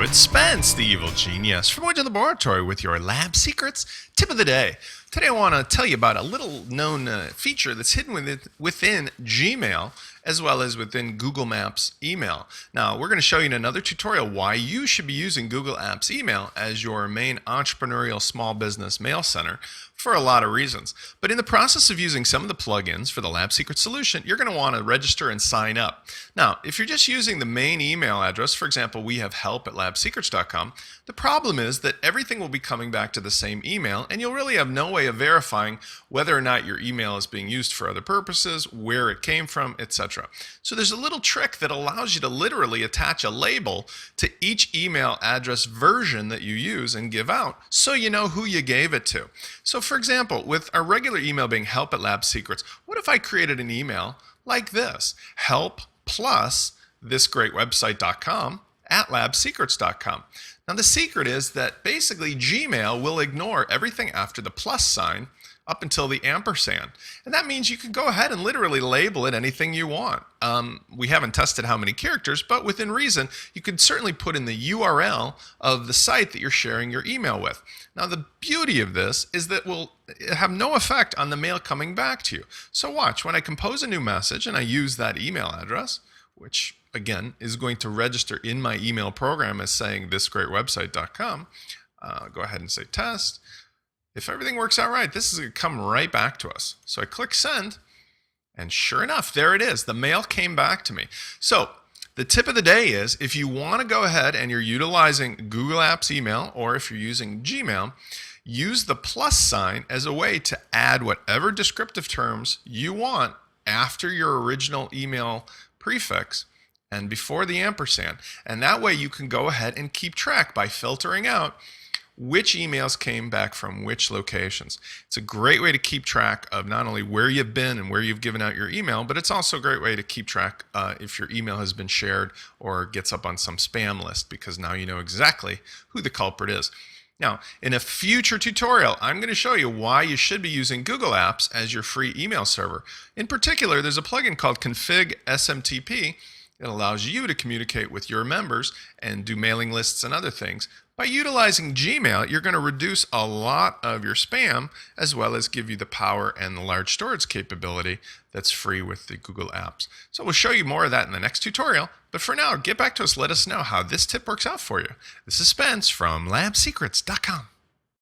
Hello, it's Spence, the evil genius, from Witch in the Laboratory with your lab secrets tip of the day. Today I want to tell you about a little known feature that's hidden within Gmail as well as within Google Maps email. Now, we're going to show you in another tutorial why you should be using Google Apps email as your main entrepreneurial small business mail center for a lot of reasons. But in the process of using some of the plugins for the Lab Secret solution, you're going to want to register and sign up. Now, if you're just using the main email address, for example, we have help@labsecrets.com, the problem is that everything will be coming back to the same email, and you'll really have no way of verifying whether or not your email is being used for other purposes, where it came from, etc. So there's a little trick that allows you to literally attach a label to each email address version that you use and give out so you know who you gave it to. So for example, with our regular email being help@labsecrets, what if I created an email like this? Help plus thisgreatwebsite.com @labsecrets.com. Now the secret is that basically Gmail will ignore everything after the plus sign up until the ampersand. And that means you can go ahead and literally label it anything you want. We haven't tested how many characters, but within reason, you could certainly put in the URL of the site that you're sharing your email with. Now, the beauty of this is that it will have no effect on the mail coming back to you. So watch, when I compose a new message and I use that email address, which again is going to register in my email program as saying thisgreatwebsite.com, go ahead and say test. If everything works out right, this is going to come right back to us. So I click send, and sure enough, there it is. The mail came back to me. So the tip of the day is if you want to go ahead and you're utilizing Google Apps email, or if you're using Gmail, use the plus sign as a way to add whatever descriptive terms you want after your original email prefix and before the ampersand. And that way you can go ahead and keep track by filtering out which emails came back from which locations. It's a great way to keep track of not only where you've been and where you've given out your email, but it's also a great way to keep track if your email has been shared or gets up on some spam list, because now you know exactly who the culprit is. Now, in a future tutorial, I'm going to show you why you should be using Google Apps as your free email server. In particular, there's a plugin called Config SMTP that allows you to communicate with your members and do mailing lists and other things. By utilizing Gmail, you're going to reduce a lot of your spam, as well as give you the power and the large storage capability that's free with the Google Apps. So we'll show you more of that in the next tutorial. But for now, get back to us. Let us know how this tip works out for you. This is Spence from labsecrets.com.